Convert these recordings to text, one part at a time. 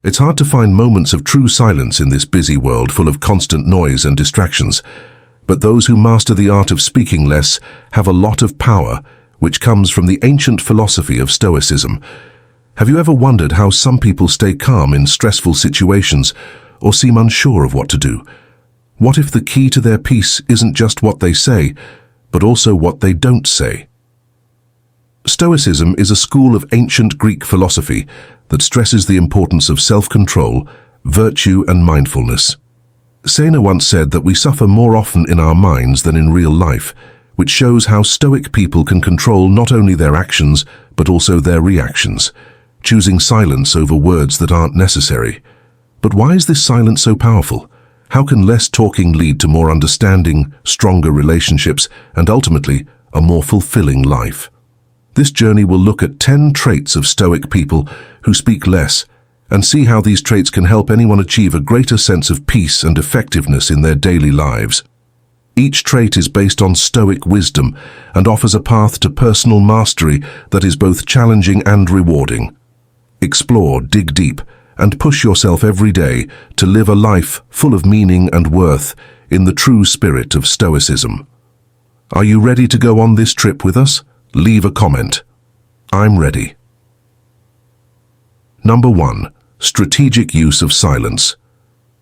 It's hard to find moments of true silence in this busy world full of constant noise and distractions. But those who master the art of speaking less have a lot of power, which comes from the ancient philosophy of Stoicism. Have you ever wondered how some people stay calm in stressful situations or seem unsure of what to do? What if the key to their peace isn't just what they say, but also what they don't say? Stoicism is a school of ancient Greek philosophy that stresses the importance of self-control, virtue, and mindfulness. Seneca once said that we suffer more often in our minds than in real life, which shows how Stoic people can control not only their actions, but also their reactions, choosing silence over words that aren't necessary. But why is this silence so powerful? How can less talking lead to more understanding, stronger relationships, and ultimately, a more fulfilling life? This journey will look at 10 traits of Stoic people who speak less, and see how these traits can help anyone achieve a greater sense of peace and effectiveness in their daily lives. Each trait is based on Stoic wisdom and offers a path to personal mastery that is both challenging and rewarding. Explore, dig deep, and push yourself every day to live a life full of meaning and worth in the true spirit of Stoicism. Are you ready to go on this trip with us? Leave a comment. I'm ready. Number 1. Strategic use of silence.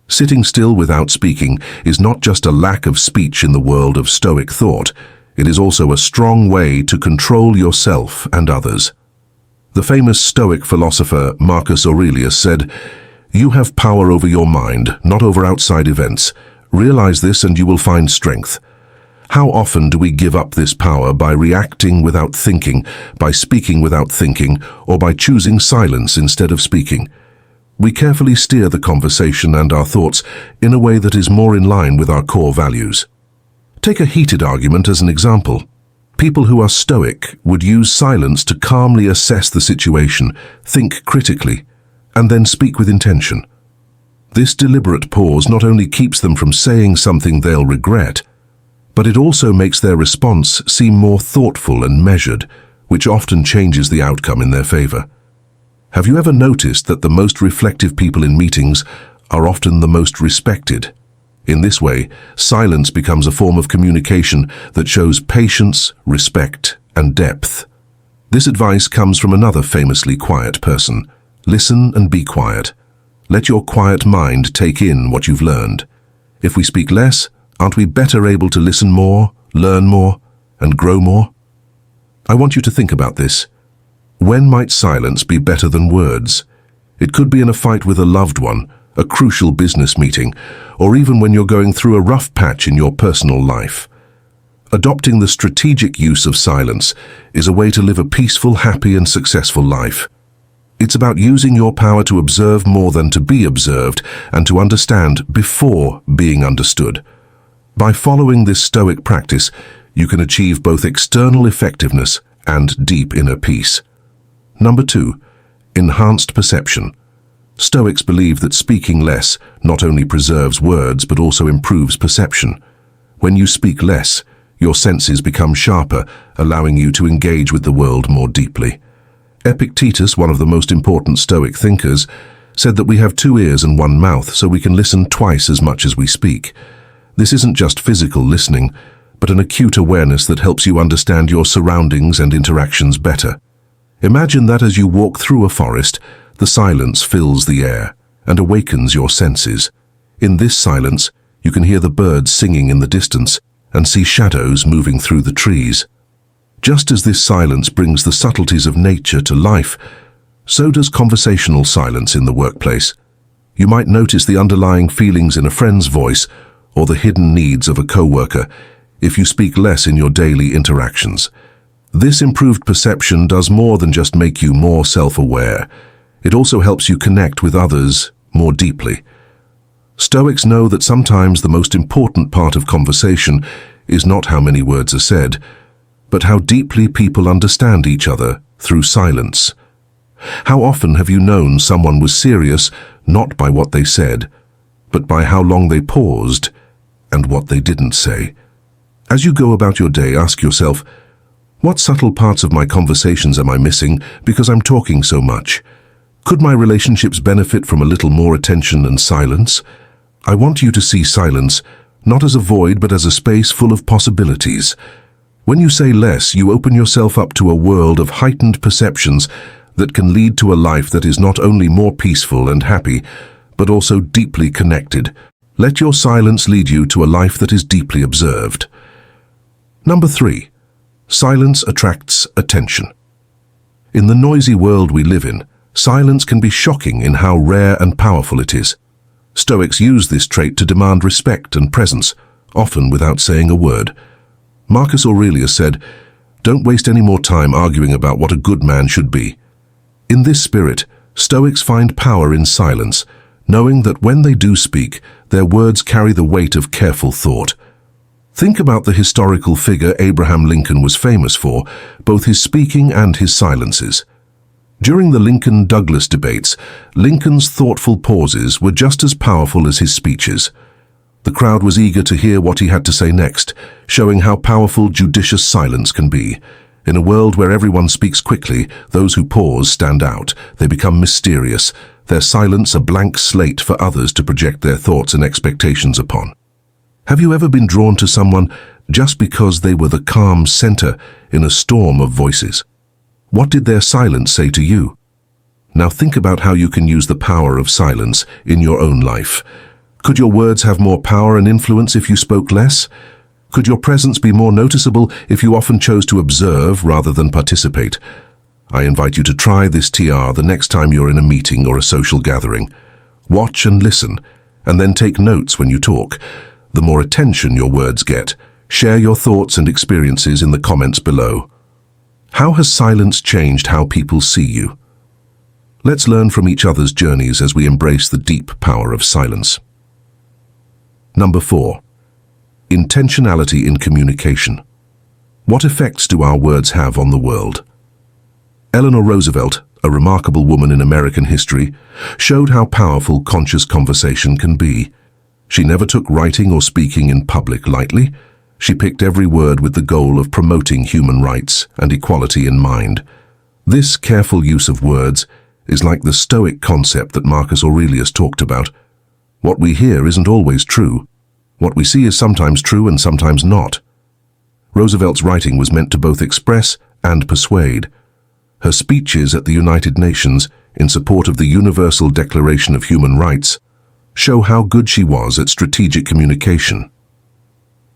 Sitting still without speaking is not just a lack of speech in the world of Stoic thought, it is also a strong way to control yourself and others. The famous Stoic philosopher Marcus Aurelius said, "You have power over your mind, not over outside events. Realize this and you will find strength." How often do we give up this power by reacting without thinking, by speaking without thinking, or by choosing silence instead of speaking? We carefully steer the conversation and our thoughts in a way that is more in line with our core values. Take a heated argument as an example. People who are Stoic would use silence to calmly assess the situation, think critically, and then speak with intention. This deliberate pause not only keeps them from saying something they'll regret, but it also makes their response seem more thoughtful and measured, which often changes the outcome in their favor. Have you ever noticed that the most reflective people in meetings are often the most respected? In this way, silence becomes a form of communication that shows patience, respect, and depth. This advice comes from another famously quiet person. Listen and be quiet. Let your quiet mind take in what you've learned. If we speak less, aren't we better able to listen more, learn more, and grow more? I want you to think about this. When might silence be better than words? It could be in a fight with a loved one, a crucial business meeting, or even when you're going through a rough patch in your personal life. Adopting the strategic use of silence is a way to live a peaceful, happy, and successful life. It's about using your power to observe more than to be observed and to understand before being understood. By following this Stoic practice, you can achieve both external effectiveness and deep inner peace. Number 2. Enhanced perception. Stoics believe that speaking less not only preserves words but also improves perception. When you speak less, your senses become sharper, allowing you to engage with the world more deeply. Epictetus, one of the most important Stoic thinkers, said that we have 2 ears and 1 mouth, so we can listen twice as much as we speak. This isn't just physical listening, but an acute awareness that helps you understand your surroundings and interactions better. Imagine that as you walk through a forest, the silence fills the air and awakens your senses. In this silence, you can hear the birds singing in the distance and see shadows moving through the trees. Just as this silence brings the subtleties of nature to life, so does conversational silence in the workplace. You might notice the underlying feelings in a friend's voice or the hidden needs of a coworker if you speak less in your daily interactions. This improved perception does more than just make you more self-aware. It also helps you connect with others more deeply. Stoics know that sometimes the most important part of conversation is not how many words are said, but how deeply people understand each other through silence. How often have you known someone was serious not by what they said, but by how long they paused and what they didn't say? As you go about your day, ask yourself, what subtle parts of my conversations am I missing because I'm talking so much? Could my relationships benefit from a little more attention and silence? I want you to see silence not as a void but as a space full of possibilities. When you say less, you open yourself up to a world of heightened perceptions that can lead to a life that is not only more peaceful and happy, but also deeply connected. Let your silence lead you to a life that is deeply observed. Number 3. Silence attracts attention. In the noisy world we live in, silence can be shocking in how rare and powerful it is. Stoics use this trait to demand respect and presence, often without saying a word. Marcus Aurelius said, "Don't waste any more time arguing about what a good man should be." In this spirit, Stoics find power in silence, knowing that when they do speak, their words carry the weight of careful thought. Think about the historical figure Abraham Lincoln was famous for, both his speaking and his silences. During the Lincoln-Douglas debates, Lincoln's thoughtful pauses were just as powerful as his speeches. The crowd was eager to hear what he had to say next, showing how powerful judicious silence can be. In a world where everyone speaks quickly, those who pause stand out. They become mysterious, their silence a blank slate for others to project their thoughts and expectations upon. Have you ever been drawn to someone just because they were the calm center in a storm of voices? What did their silence say to you? Now think about how you can use the power of silence in your own life. Could your words have more power and influence if you spoke less? Could your presence be more noticeable if you often chose to observe rather than participate? I invite you to try this TR the next time you're in a meeting or a social gathering. Watch and listen, and then take notes when you talk. The more attention your words get, share your thoughts and experiences in the comments below. How has silence changed how people see you? Let's learn from each other's journeys as we embrace the deep power of silence. Number 4. Intentionality in communication. What effects do our words have on the world? Eleanor Roosevelt, a remarkable woman in American history, showed how powerful conscious conversation can be. She never took writing or speaking in public lightly. She picked every word with the goal of promoting human rights and equality in mind. This careful use of words is like the Stoic concept that Marcus Aurelius talked about. What we hear isn't always true. What we see is sometimes true and sometimes not. Roosevelt's writing was meant to both express and persuade. Her speeches at the United Nations in support of the Universal Declaration of Human Rights show how good she was at strategic communication.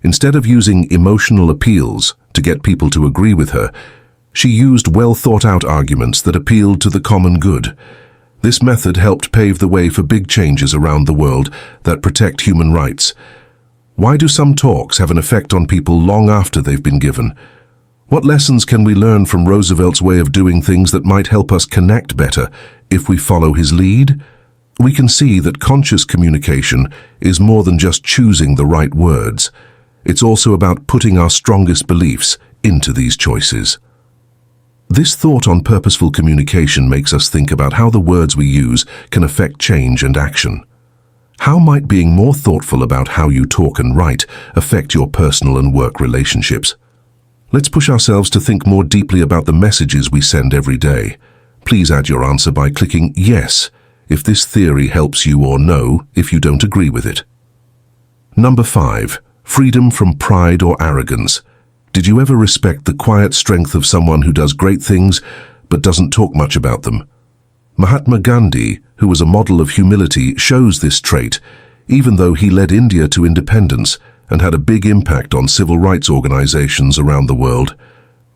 Instead of using emotional appeals to get people to agree with her, she used well-thought-out arguments that appealed to the common good. This method helped pave the way for big changes around the world that protect human rights. Why do some talks have an effect on people long after they've been given? What lessons can we learn from Roosevelt's way of doing things that might help us connect better if we follow his lead? We can see that conscious communication is more than just choosing the right words. It's also about putting our strongest beliefs into these choices. This thought on purposeful communication makes us think about how the words we use can affect change and action. How might being more thoughtful about how you talk and write affect your personal and work relationships? Let's push ourselves to think more deeply about the messages we send every day. Please add your answer by clicking yes if this theory helps you, or no if you don't agree with it. Number 5. Freedom from pride or arrogance. Did you ever respect the quiet strength of someone who does great things but doesn't talk much about them? Mahatma Gandhi, who was a model of humility, shows this trait, even though he led India to independence and had a big impact on civil rights organizations around the world.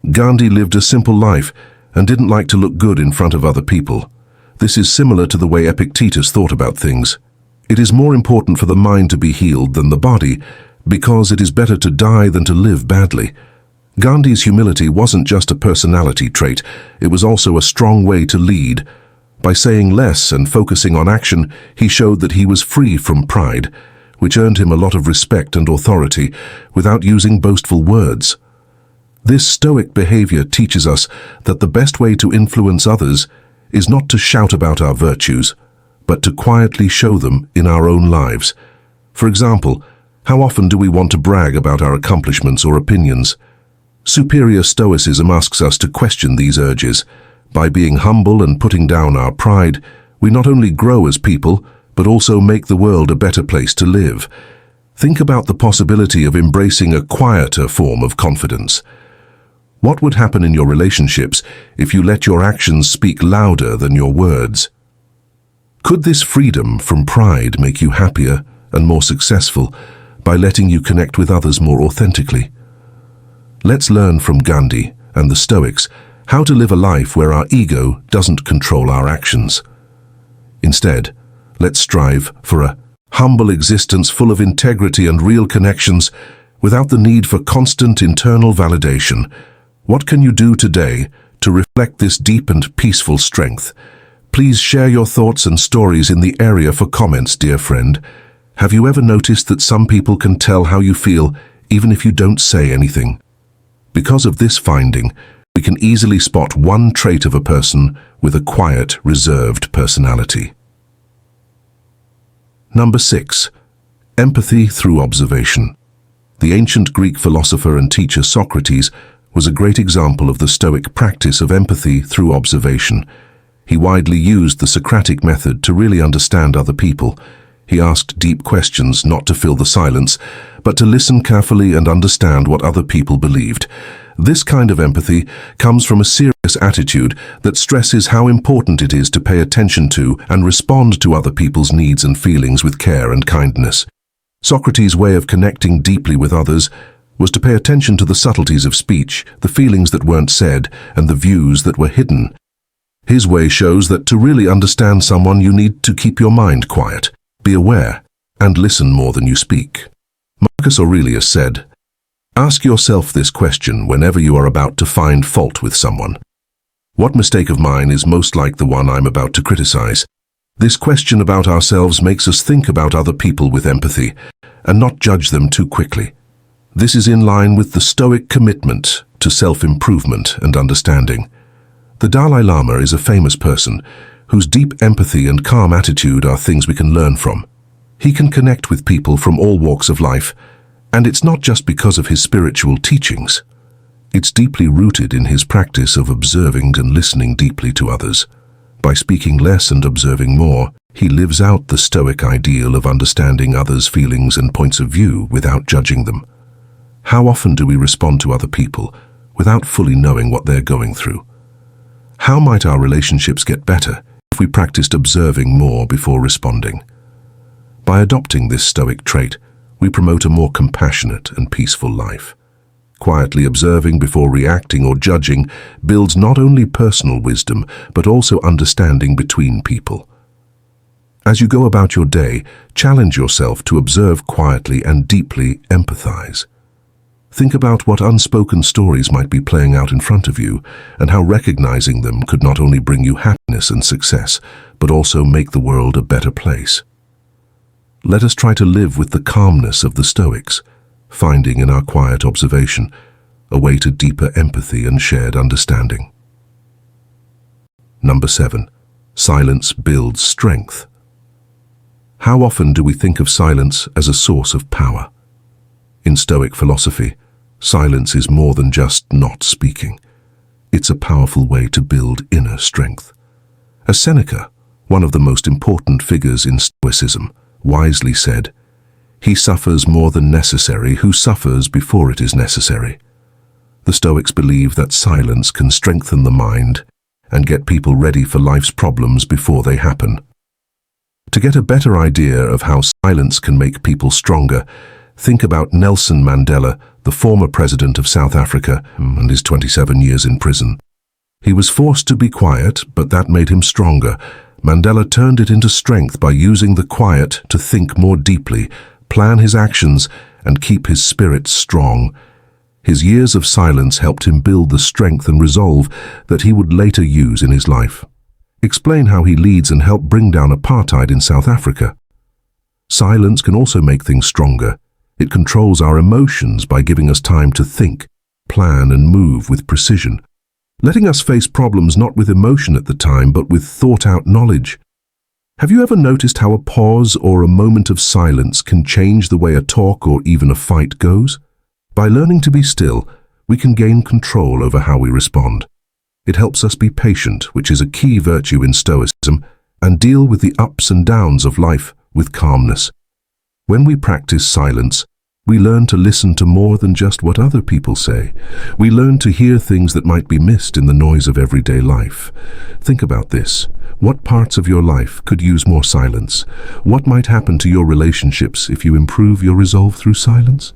Gandhi lived a simple life and didn't like to look good in front of other people. This is similar to the way Epictetus thought about things. It is more important for the mind to be healed than the body, because it is better to die than to live badly. Gandhi's humility wasn't just a personality trait, it was also a strong way to lead. By saying less and focusing on action, he showed that he was free from pride, which earned him a lot of respect and authority without using boastful words. This Stoic behavior teaches us that the best way to influence others is not to shout about our virtues, but to quietly show them in our own lives. For example, how often do we want to brag about our accomplishments or opinions? Superior Stoicism asks us to question these urges. By being humble and putting down our pride, we not only grow as people, but also make the world a better place to live. Think about the possibility of embracing a quieter form of confidence. What would happen in your relationships if you let your actions speak louder than your words? Could this freedom from pride make you happier and more successful by letting you connect with others more authentically? Let's learn from Gandhi and the Stoics how to live a life where our ego doesn't control our actions. Instead, let's strive for a humble existence full of integrity and real connections without the need for constant internal validation. What can you do today to reflect this deep and peaceful strength? Please share your thoughts and stories in the area for comments, dear friend. Have you ever noticed that some people can tell how you feel even if you don't say anything? Because of this finding, we can easily spot one trait of a person with a quiet, reserved personality. Number 6. Empathy through observation. The ancient Greek philosopher and teacher Socrates was a great example of the Stoic practice of empathy through observation. He widely used the Socratic method to really understand other people. He asked deep questions not to fill the silence, but to listen carefully and understand what other people believed. This kind of empathy comes from a serious attitude that stresses how important it is to pay attention to and respond to other people's needs and feelings with care and kindness. Socrates' way of connecting deeply with others was to pay attention to the subtleties of speech, the feelings that weren't said, and the views that were hidden. His way shows that to really understand someone you need to keep your mind quiet, be aware, and listen more than you speak. Marcus Aurelius said, "Ask yourself this question whenever you are about to find fault with someone. What mistake of mine is most like the one I'm about to criticize?" This question about ourselves makes us think about other people with empathy and not judge them too quickly. This is in line with the Stoic commitment to self-improvement and understanding. The Dalai Lama is a famous person whose deep empathy and calm attitude are things we can learn from. He can connect with people from all walks of life, and it's not just because of his spiritual teachings. It's deeply rooted in his practice of observing and listening deeply to others. By speaking less and observing more, he lives out the Stoic ideal of understanding others' feelings and points of view without judging them. How often do we respond to other people without fully knowing what they're going through? How might our relationships get better if we practiced observing more before responding? By adopting this Stoic trait, we promote a more compassionate and peaceful life. Quietly observing before reacting or judging builds not only personal wisdom, but also understanding between people. As you go about your day, challenge yourself to observe quietly and deeply empathize. Think about what unspoken stories might be playing out in front of you, and how recognizing them could not only bring you happiness and success, but also make the world a better place. Let us try to live with the calmness of the Stoics, finding in our quiet observation a way to deeper empathy and shared understanding. Number 7. Silence builds strength. How often do we think of silence as a source of power? In Stoic philosophy, silence is more than just not speaking. It's a powerful way to build inner strength. As Seneca, one of the most important figures in Stoicism, wisely said, "He suffers more than necessary who suffers before it is necessary." The Stoics believe that silence can strengthen the mind and get people ready for life's problems before they happen. To get a better idea of how silence can make people stronger, think about Nelson Mandela, the former president of South Africa and his 27 years in prison. He was forced to be quiet, but that made him stronger. Mandela turned it into strength by using the quiet to think more deeply, plan his actions, and keep his spirit strong. His years of silence helped him build the strength and resolve that he would later use in his life. Explain how he leads and helped bring down apartheid in South Africa. Silence can also make things stronger. It controls our emotions by giving us time to think, plan, and move with precision, letting us face problems not with emotion at the time, but with thought-out knowledge. Have you ever noticed how a pause or a moment of silence can change the way a talk or even a fight goes? By learning to be still, we can gain control over how we respond. It helps us be patient, which is a key virtue in Stoicism, and deal with the ups and downs of life with calmness. When we practice silence, we learn to listen to more than just what other people say. We learn to hear things that might be missed in the noise of everyday life. Think about this. What parts of your life could use more silence? What might happen to your relationships if you improve your resolve through silence?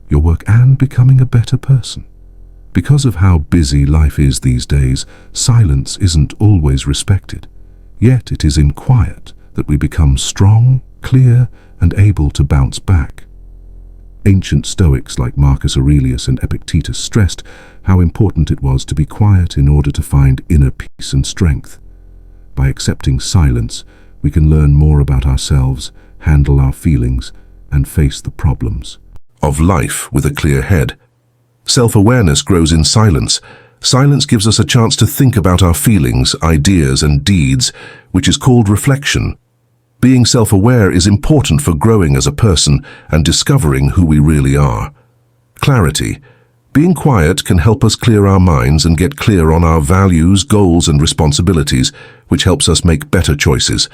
Your work and becoming a better person. Because of how busy life is these days, silence isn't always respected. Yet it is in quiet that we become strong, clear, and able to bounce back. Ancient Stoics like Marcus Aurelius and Epictetus stressed how important it was to be quiet in order to find inner peace and strength. By accepting silence, we can learn more about ourselves, handle our feelings, and face the problems of life with a clear head. Self-awareness grows in silence. Silence gives us a chance to think about our feelings, ideas, and deeds, which is called reflection. Being self-aware is important for growing as a person and discovering who we really are. Clarity. Being quiet can help us clear our minds and get clear on our values, goals, and responsibilities, which helps us make better choices.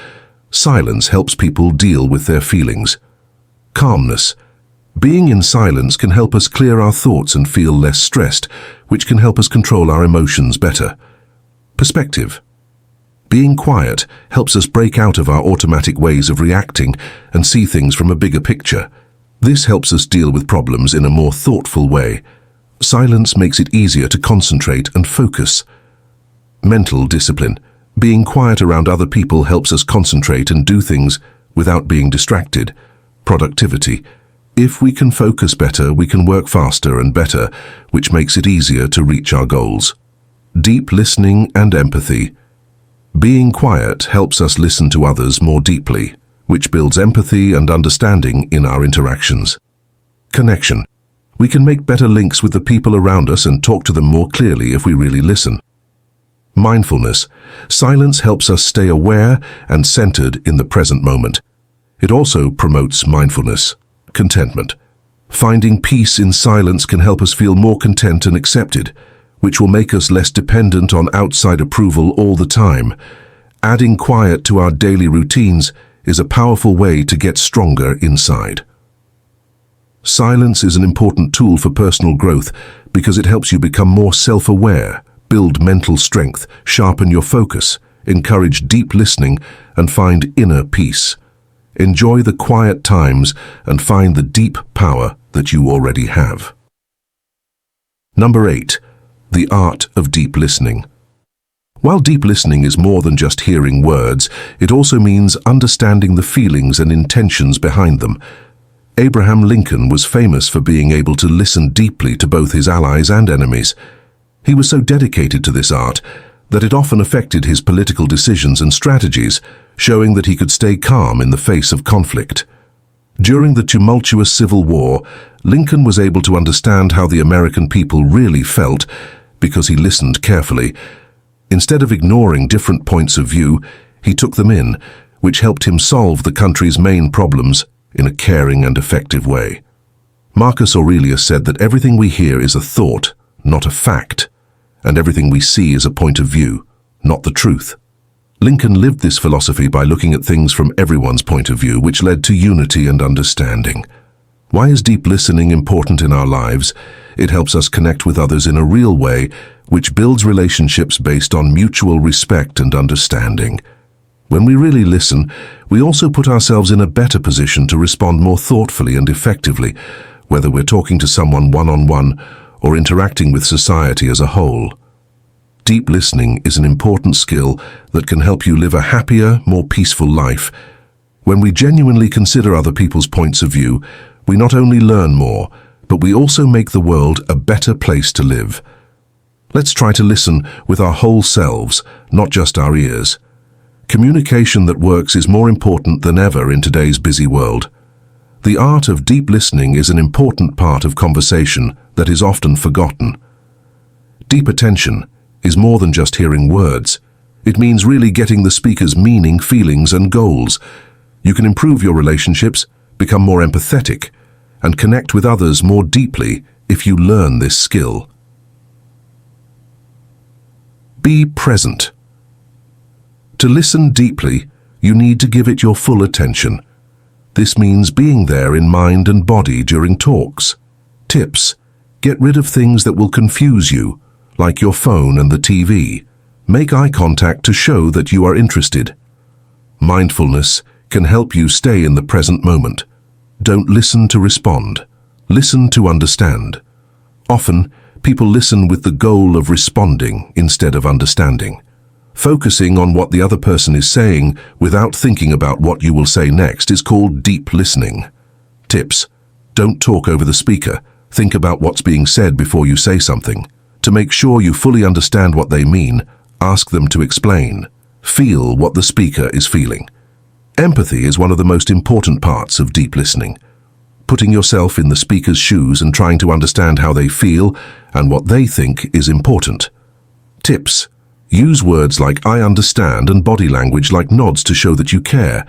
Silence helps people deal with their feelings. Calmness. Being in silence can help us clear our thoughts and feel less stressed, which can help us control our emotions better. Perspective. Being quiet helps us break out of our automatic ways of reacting and see things from a bigger picture. This helps us deal with problems in a more thoughtful way. Silence makes it easier to concentrate and focus. Mental discipline. Being quiet around other people helps us concentrate and do things without being distracted. Productivity. If we can focus better, we can work faster and better, which makes it easier to reach our goals. Deep listening and empathy. Being quiet helps us listen to others more deeply, which builds empathy and understanding in our interactions. Connection. We can make better links with the people around us and talk to them more clearly if we really listen. Mindfulness. Silence helps us stay aware and centered in the present moment. It also promotes mindfulness. Contentment. Finding peace in silence can help us feel more content and accepted, which will make us less dependent on outside approval all the time. Adding quiet to our daily routines is a powerful way to get stronger inside. Silence is an important tool for personal growth because it helps you become more self-aware, build mental strength, sharpen your focus, encourage deep listening, and find inner peace. Enjoy the quiet times and find the deep power that you already have. Number 8. The art of deep listening. While deep listening is more than just hearing words, it also means understanding the feelings and intentions behind them. Abraham Lincoln was famous for being able to listen deeply to both his allies and enemies. He was so dedicated to this art that it often affected his political decisions and strategies, showing that he could stay calm in the face of conflict. During the tumultuous Civil War, Lincoln was able to understand how the American people really felt because he listened carefully. Instead of ignoring different points of view, he took them in, which helped him solve the country's main problems in a caring and effective way. Marcus Aurelius said that everything we hear is a thought, not a fact, and everything we see is a point of view, not the truth. Lincoln lived this philosophy by looking at things from everyone's point of view, which led to unity and understanding. Why is deep listening important in our lives? It helps us connect with others in a real way, which builds relationships based on mutual respect and understanding. When we really listen, we also put ourselves in a better position to respond more thoughtfully and effectively, whether we're talking to someone one-on-one or interacting with society as a whole. Deep listening is an important skill that can help you live a happier, more peaceful life. When we genuinely consider other people's points of view, we not only learn more, but we also make the world a better place to live. Let's try to listen with our whole selves, not just our ears. Communication that works is more important than ever in today's busy world. The art of deep listening is an important part of conversation that is often forgotten. Deep attention is more than just hearing words. It means really getting the speaker's meaning, feelings, and goals. You can improve your relationships, become more empathetic, and connect with others more deeply if you learn this skill. Be present. To listen deeply, you need to give it your full attention. This means being there in mind and body during talks. Tips: get rid of things that will confuse you, like your phone and the TV. Make eye contact to show that you are interested. Mindfulness can help you stay in the present moment. Don't listen to respond. Listen to understand. Often, people listen with the goal of responding instead of understanding. Focusing on what the other person is saying without thinking about what you will say next is called deep listening. Tips: don't talk over the speaker. Think about what's being said before you say something. To make sure you fully understand what they mean, ask them to explain. Feel what the speaker is feeling. Empathy is one of the most important parts of deep listening. Putting yourself in the speaker's shoes and trying to understand how they feel and what they think is important. Tips: use words like "I understand" and body language like nods to show that you care.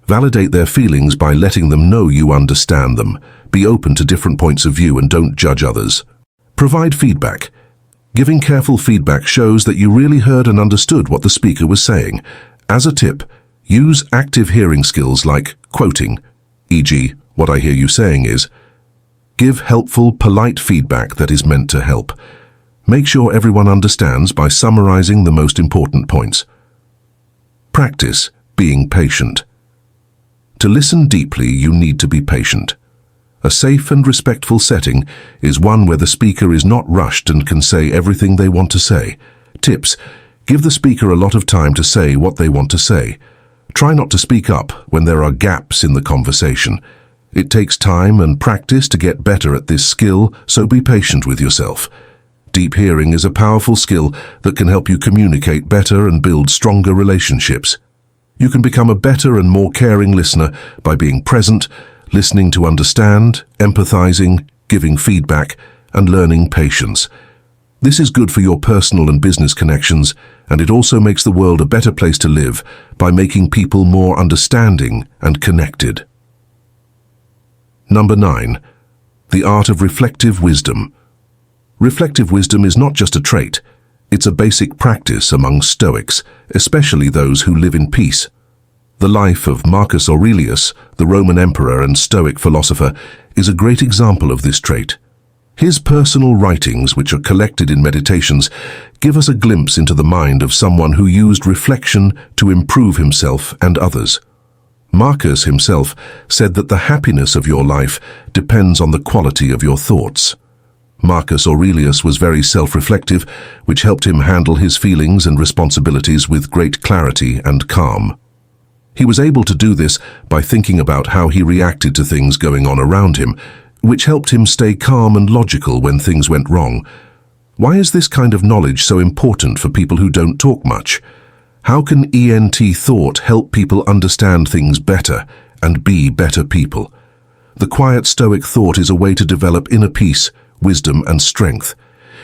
Validate their feelings by letting them know you understand them. Be open to different points of view and don't judge others. Provide feedback. Giving careful feedback shows that you really heard and understood what the speaker was saying. As a tip, use active hearing skills like quoting, e.g., "What I hear you saying is." Give helpful, polite feedback that is meant to help. Make sure everyone understands by summarizing the most important points. Practice being patient. To listen deeply, you need to be patient. A safe and respectful setting is one where the speaker is not rushed and can say everything they want to say. Tips: give the speaker a lot of time to say what they want to say. Try not to speak up when there are gaps in the conversation. It takes time and practice to get better at this skill, so be patient with yourself. Deep hearing is a powerful skill that can help you communicate better and build stronger relationships. You can become a better and more caring listener by being present, listening to understand, empathizing, giving feedback, and learning patience. This is good for your personal and business connections, and it also makes the world a better place to live by making people more understanding and connected. Number 9. The art of reflective wisdom. Reflective wisdom is not just a trait, it's a basic practice among Stoics, especially those who live in peace. The life of Marcus Aurelius, the Roman emperor and Stoic philosopher, is a great example of this trait. His personal writings, which are collected in meditations, give us a glimpse into the mind of someone who used reflection to improve himself and others. Marcus himself said that the happiness of your life depends on the quality of your thoughts. Marcus Aurelius was very self-reflective, which helped him handle his feelings and responsibilities with great clarity and calm. He was able to do this by thinking about how he reacted to things going on around him, which helped him stay calm and logical when things went wrong. Why is this kind of knowledge so important for people who don't talk much? How can ENT thought help people understand things better and be better people? The quiet Stoic thought is a way to develop inner peace, wisdom, and strength.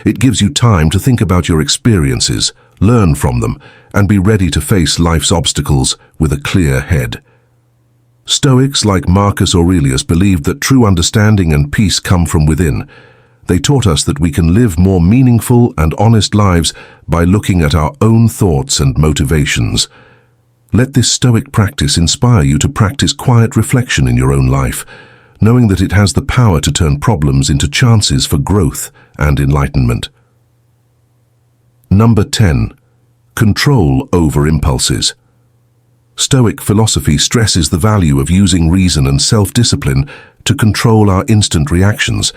It gives you time to think about your experiences, learn from them, and be ready to face life's obstacles with a clear head. Stoics like Marcus Aurelius believed that true understanding and peace come from within. They taught us that we can live more meaningful and honest lives by looking at our own thoughts and motivations. Let this Stoic practice inspire you to practice quiet reflection in your own life, knowing that it has the power to turn problems into chances for growth and enlightenment. Number 10. Control over impulses. Stoic philosophy stresses the value of using reason and self-discipline to control our instant reactions.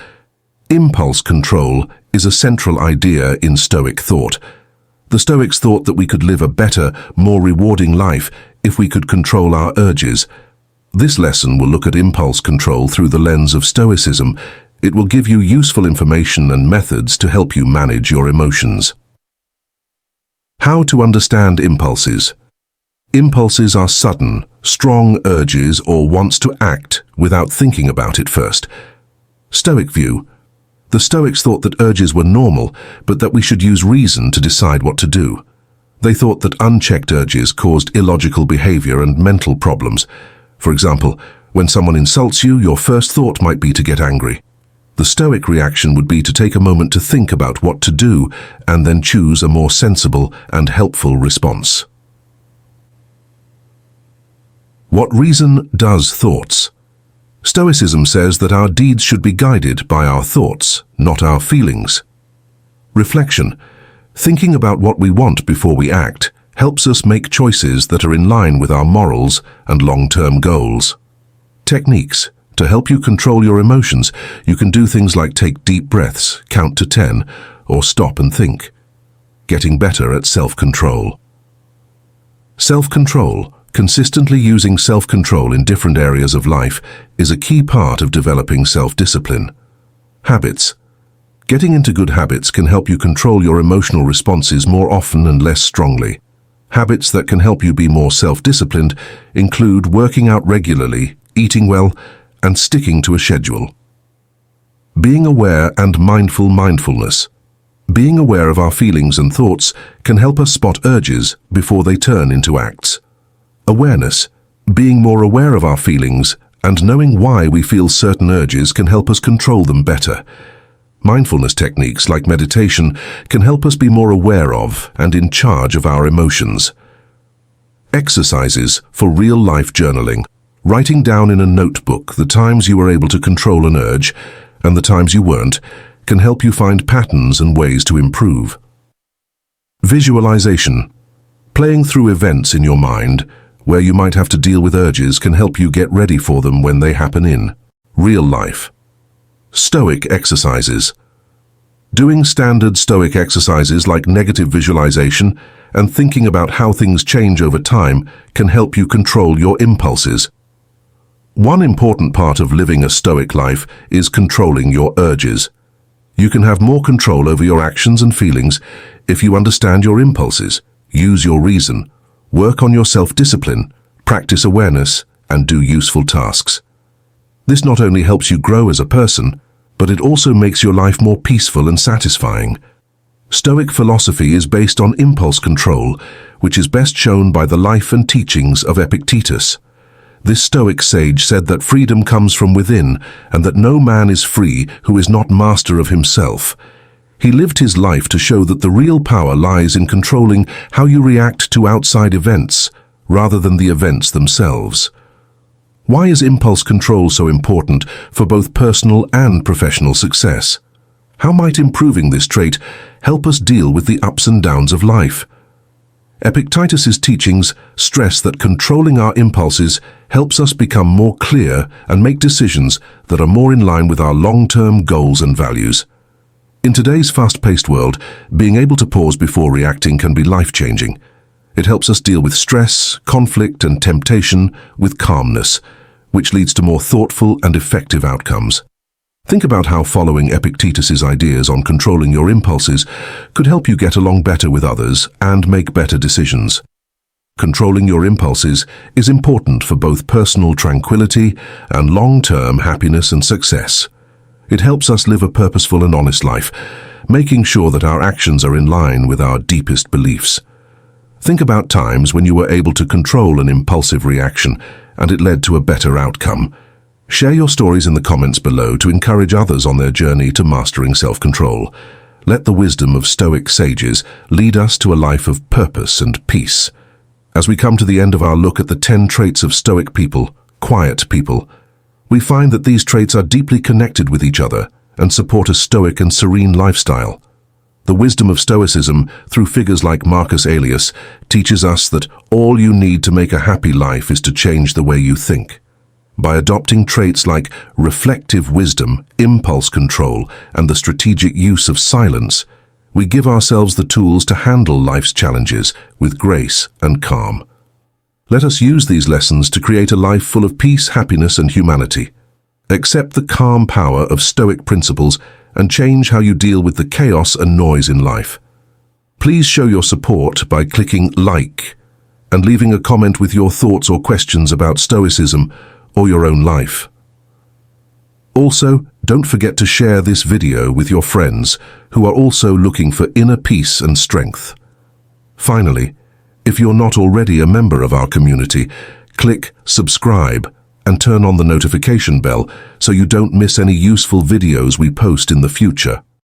Impulse control is a central idea in Stoic thought. The Stoics thought that we could live a better, more rewarding life if we could control our urges. This lesson will look at impulse control through the lens of Stoicism. It will give you useful information and methods to help you manage your emotions. How to understand impulses. Impulses are sudden, strong urges or wants to act without thinking about it first. Stoic View. The Stoics thought that urges were normal, but that we should use reason to decide what to do. They thought that unchecked urges caused illogical behavior and mental problems. For example, when someone insults you, your first thought might be to get angry. The Stoic reaction would be to take a moment to think about what to do and then choose a more sensible and helpful response. What reason does thoughts? Stoicism says that our deeds should be guided by our thoughts, not our feelings. Reflection, thinking about what we want before we act, helps us make choices that are in line with our morals and long-term goals. Techniques. To help you control your emotions, you can do things like take deep breaths, count to 10, or stop and think. Getting better at self-control. Self-control, consistently using self-control in different areas of life, is a key part of developing self-discipline. Habits. Getting into good habits can help you control your emotional responses more often and less strongly. Habits that can help you be more self-disciplined include working out regularly, eating well, and sticking to a schedule. Being aware and mindfulness. Being aware of our feelings and thoughts can help us spot urges before they turn into acts. Awareness. Being more aware of our feelings and knowing why we feel certain urges can help us control them better. Mindfulness techniques like meditation can help us be more aware of and in charge of our emotions. Exercises for real-life journaling. Writing down in a notebook the times you were able to control an urge and the times you weren't can help you find patterns and ways to improve. Visualization. Playing through events in your mind where you might have to deal with urges can help you get ready for them when they happen in real life. Stoic exercises. Doing standard Stoic exercises like negative visualization and thinking about how things change over time can help you control your impulses. One important part of living a Stoic life is controlling your urges. You can have more control over your actions and feelings if you understand your impulses, use your reason, work on your self-discipline, practice awareness, and do useful tasks. This not only helps you grow as a person, but it also makes your life more peaceful and satisfying. Stoic philosophy is based on impulse control, which is best shown by the life and teachings of Epictetus. This Stoic sage said that freedom comes from within and that no man is free who is not master of himself. He lived his life to show that the real power lies in controlling how you react to outside events, rather than the events themselves. Why is impulse control so important for both personal and professional success? How might improving this trait help us deal with the ups and downs of life? Epictetus's teachings stress that controlling our impulses helps us become more clear and make decisions that are more in line with our long-term goals and values. In today's fast-paced world, being able to pause before reacting can be life-changing. It helps us deal with stress, conflict, and temptation with calmness, which leads to more thoughtful and effective outcomes. Think about how following Epictetus's ideas on controlling your impulses could help you get along better with others and make better decisions. Controlling your impulses is important for both personal tranquility and long-term happiness and success. It helps us live a purposeful and honest life, making sure that our actions are in line with our deepest beliefs. Think about times when you were able to control an impulsive reaction and it led to a better outcome. Share your stories in the comments below to encourage others on their journey to mastering self-control. Let the wisdom of Stoic sages lead us to a life of purpose and peace. As we come to the end of our look at the 10 traits of Stoic people, quiet people, we find that these traits are deeply connected with each other and support a stoic and serene lifestyle. The wisdom of Stoicism, through figures like Marcus Aurelius, teaches us that all you need to make a happy life is to change the way you think. By adopting traits like reflective wisdom, impulse control, and the strategic use of silence, we give ourselves the tools to handle life's challenges with grace and calm. Let us use these lessons to create a life full of peace, happiness, and humanity. Accept the calm power of Stoic principles and change how you deal with the chaos and noise in life. Please show your support by clicking like and leaving a comment with your thoughts or questions about Stoicism or your own life. Also, don't forget to share this video with your friends who are also looking for inner peace and strength. Finally, if you're not already a member of our community, click subscribe and turn on the notification bell so you don't miss any useful videos we post in the future.